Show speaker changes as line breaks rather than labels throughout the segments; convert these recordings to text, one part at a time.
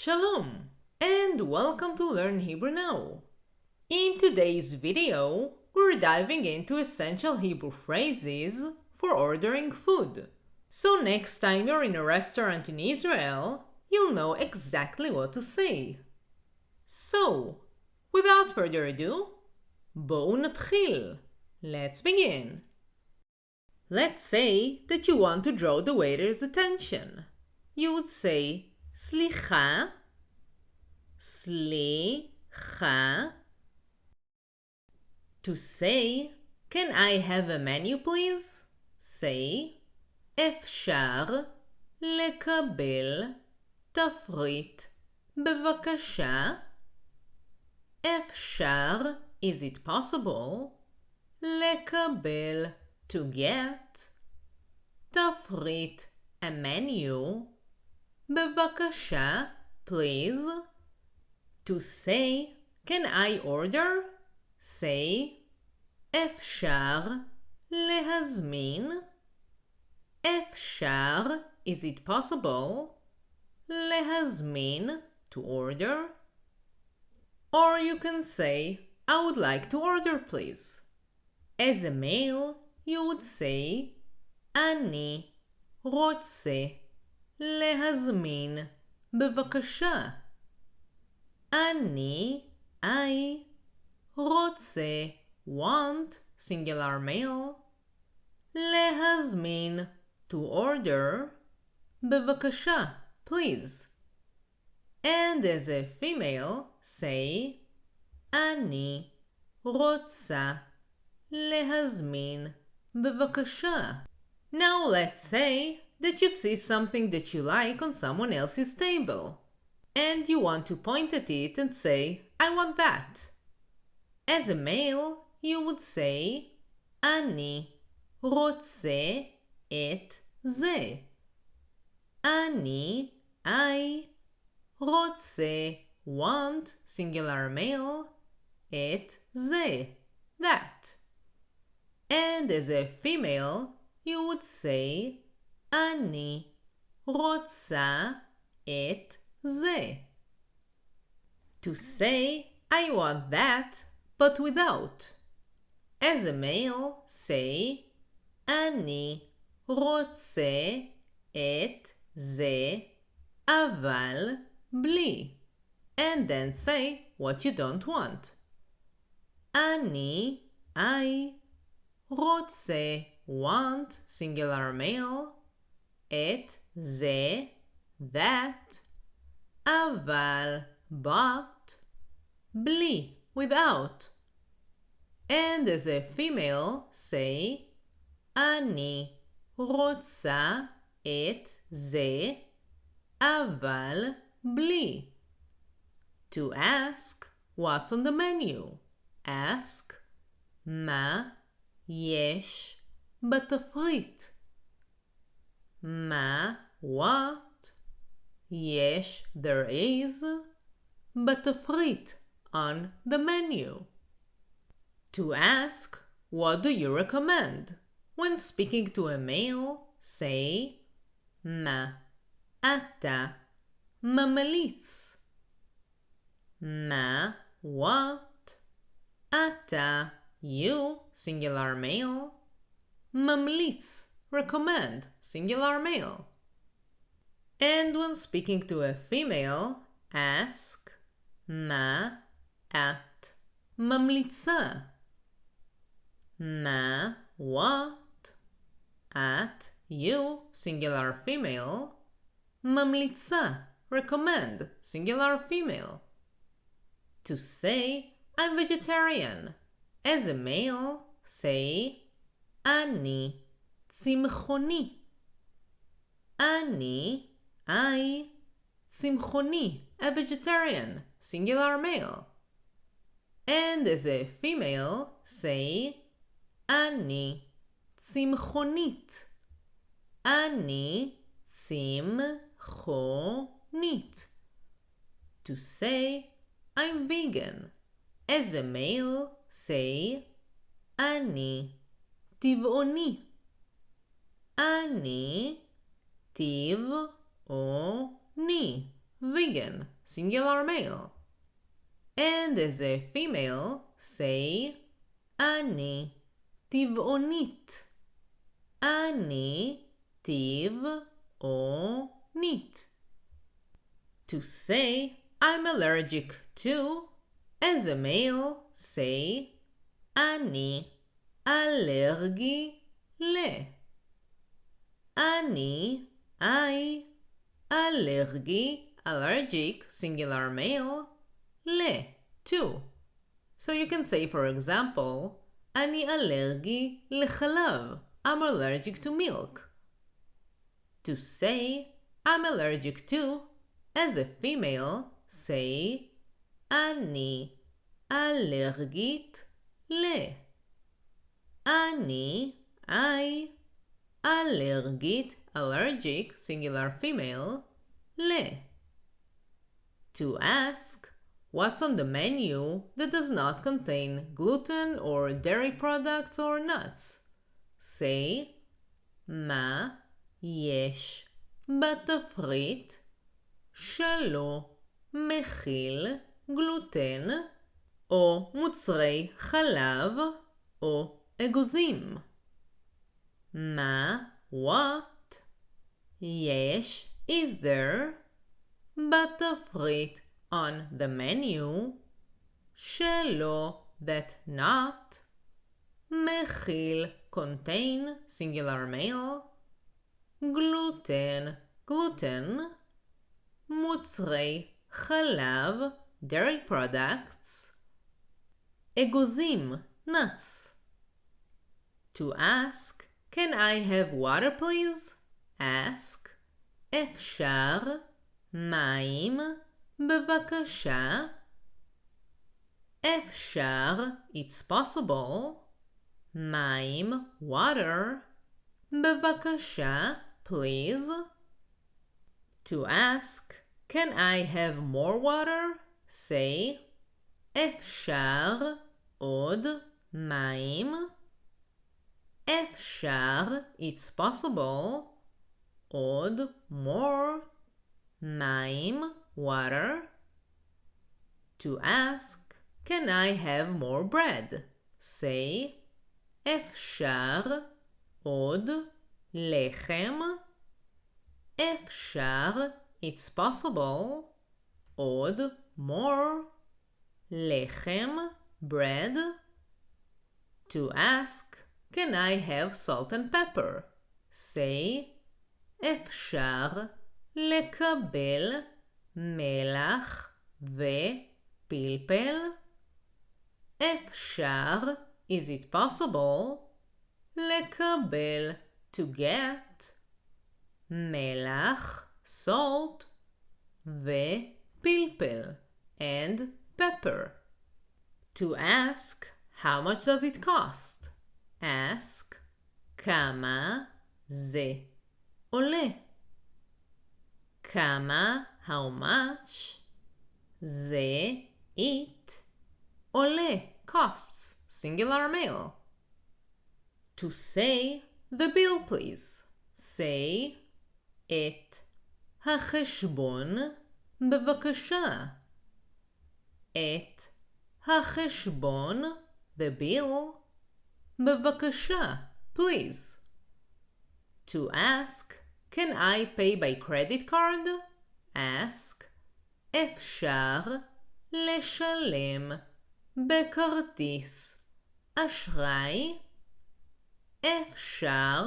Shalom and welcome to Learn Hebrew Now. In today's video, we're diving into essential Hebrew phrases for ordering food. So next time you're in a restaurant in Israel, you'll know exactly what to say. So, without further ado, בואו נתחיל. Let's begin. Let's say that you want to draw the waiter's attention. You would say סליחה, סליחה. To say, can I have a menu please? Say, אפשר לקבל תפריט בבקשה? אפשר, is it possible? לקבל, to get. תפריט, a menu. בבקשה, please. To say, can I order? Say, אפשר להזמין? אפשר, is it possible? להזמין, to order. Or you can say, I would like to order please. As a male, you would say, אני רוצה להזמין בבקשה. אני, I, רוצה, want, singular male, להזמין, to order, בבקשה, please. And as a female, say, אני רוצה להזמין בבקשה. Now let's say that you see something that you like on someone else's table, and you want to point at it and say, I want that. As a male, you would say, אני רוצה את זה. אני, I, רוצה, want, singular male, את זה, that. And as a female, you would say, אני רוצה את זה. To say, I want that, but without. As a male, say, אני רוצה את זה, אבל בלי. And then say what you don't want. אני, I, רוצה, want, singular male, את זה, that, אבל, but, בלי, without. And as a female, say, אני רוצה את זה, אבל, בלי. To ask, what's on the menu? Ask, מה יש בתפריט? מה, what, יש, there is, בתפריט, on the menu. To ask, what do you recommend? When speaking to a male, say, מה אתה ממליץ? מה, what, אתה, you, singular male, ממליץ, recommend, singular male. And when speaking to a female, ask, מה את ממליצה? מה, what, את, you, singular female, ממליצה, recommend, singular female. To say, I'm vegetarian. As a male, say, אני צמחוני. אני, I, צמחוני, a vegetarian, singular male. And as a female, say, אני צמחונית. אני צמחונית. To say, I'm vegan. As a male, say, אני טבעוני. אני טבעוני, vegan, singular male. And as a female, say אני טבעונית. אני טבעונית. To say I'm allergic to, as a male, say אני אלרגי ל. אני, I, אלרגי, allergic, singular male, ל, to. So you can say, for example, אני אלרגי לחלב. I'm allergic to milk. To say I'm allergic to, as a female, say אני אלרגית ל. אני, I, אלרגית, allergic, singular female, ל. To ask what's on the menu that does not contain gluten or dairy products or nuts. Say מה יש בתפריט שלא מכיל גלוטן או מוצרי חלב או אגוזים. מה, what, יש, is there, בתפריט, on the menu, שלא, that not, מכיל, contain, singular male, gluten, gluten, מוצרי חלב, dairy products, אגוזים, nuts. To ask, can I have water please? Ask, אפשר מים בבקשה? אפשר, it's possible, מים, water, בבקשה, please. To ask, can I have more water? Say, אפשר עוד מים? אפשר, it's possible, עוד, more, מים, water. To ask, can I have more bread? Say, אפשר עוד לחם? אפשר, it's possible, עוד, more, לחם, bread. To ask, can I have salt and pepper? Say, אפשר לקבל מלח ופלפל? אפשר, is it possible, לקבל, to get, מלח, salt, ופלפל, and pepper. To ask, how much does it cost? Ask, כמה זה עולה? כמה, how much, זה, it, עולה, costs, singular male. To say, the bill please. Say, את החשבון בבקשה. את החשבון, the bill, בבקשה, please. To ask, can I pay by credit card? Ask, אפשר לשלם בכרטיס אשראי? אפשר,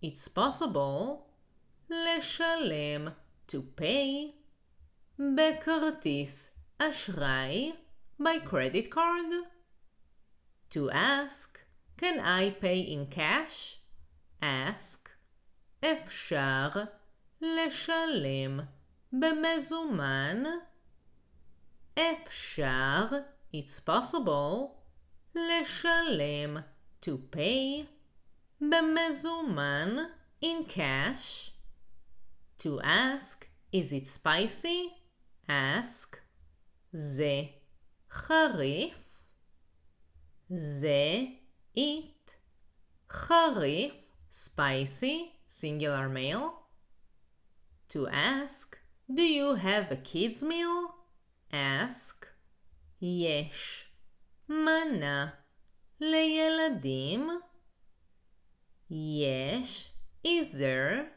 it's possible, לשלם, to pay, בכרטיס אשראי, by credit card? To ask, can I pay in cash? Ask, אפשר לשלם במזומן? אפשר, it's possible, לשלם, to pay, במזומן, in cash. To ask, is it spicy? Ask, זה חריף? זה, it, חריף, spicy, singular male. To ask, Do you have a kids meal? Ask. יש מנה לילדים? יש, is there,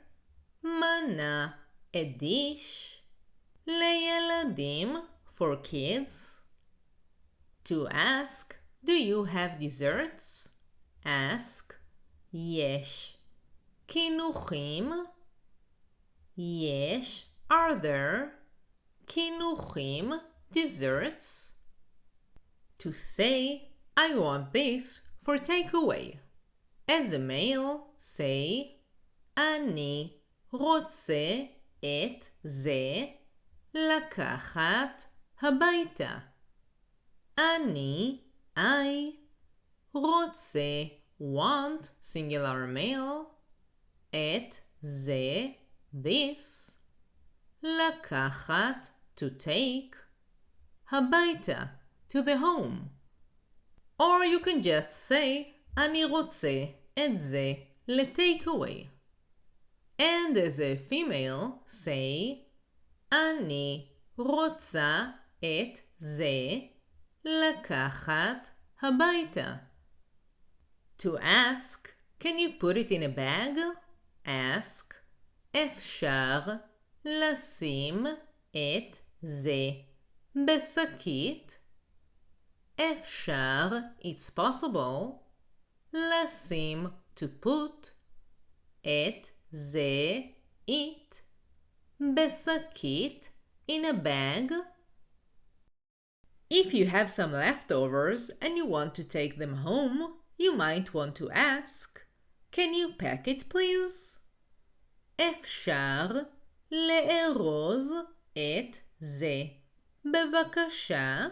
מנה, a dish, לילדים, for kids. To ask, do you have desserts? Ask, יש קינוחים? יש, are there, קינוחים, desserts? To say, I want this for takeaway. As a male, say, אני רוצה את זה לקחת הביתה. אני, I, רוצה, want, singular male, את זה, this, לקחת, to take, הביתה, to the home. Or you can just say, אני רוצה את זה ל-take away. And as a female, say, אני רוצה את זה לקחת הביתה. To ask, can you put it in a bag? Ask, אפשר לשים את זה בשקית? אפשר, it's possible, לשים, to put, את זה, it, בשקית, in a bag. If you have some leftovers and you want to take them home, you might want to ask, can you pack it please? אפשר לארוז את זה בבקשה?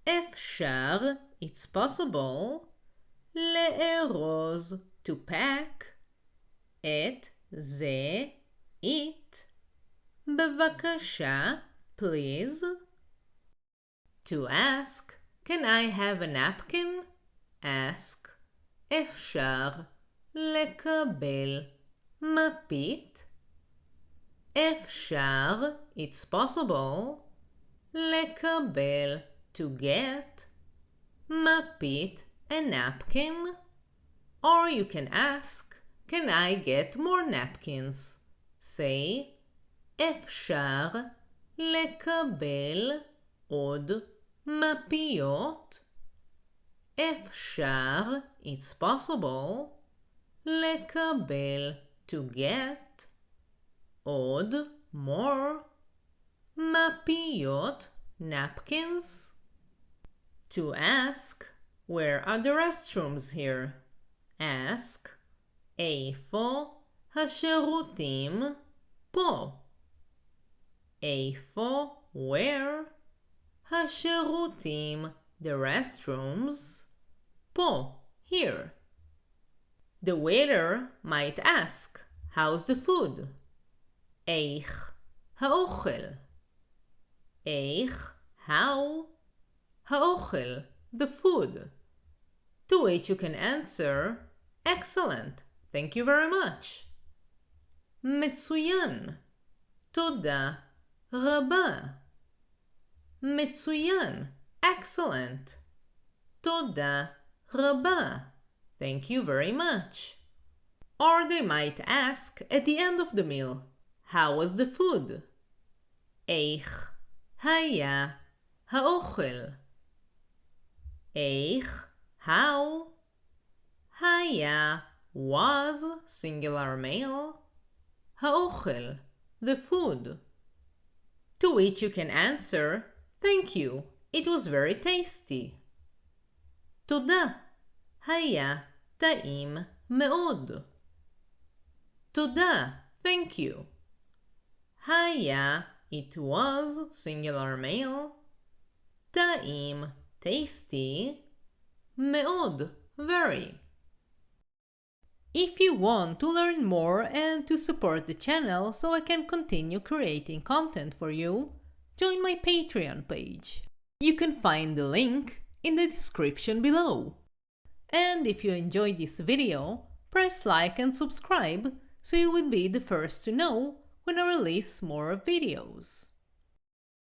אפשר, it's possible, לארוז, to pack, את זה, it, בבקשה, please. To ask, can I have a napkin? Ask, אפשר לקבל מפית? אפשר, it's possible, לקבל, to get, מפית, a napkin? Or you can ask, can I get more napkins? Say, אפשר לקבל עוד מפיות? אפשר, it's possible, לקבל, to get, עוד, more, מפיות, napkins? To ask, where are the restrooms here? Ask, איפה השירותים פה? איפה, where, השירותים, the restrooms, פה, here. The waiter might ask, how's the food? איך האוכל? איך, how, האוכל, the food. To which you can answer, excellent, thank you very much. מצוין, תודה רבה. מצוין, excellent. תודה רבה, thank you very much. Or they might ask at the end of the meal, how was the food? איך היה האוכל? איך, how, היה, was, singular male, האוכל, the food. To which you can answer, thank you, it was very tasty. תודה, היה טעים מאוד. תודה, thank you. היה, it was, singular male, טעים, tasty, מאוד, very. If you want to learn more and to support the channel so I can continue creating content for you, join my Patreon page. You can find the link in the description below. And if you enjoyed this video, press like and subscribe so you would be the first to know when when I release more videos.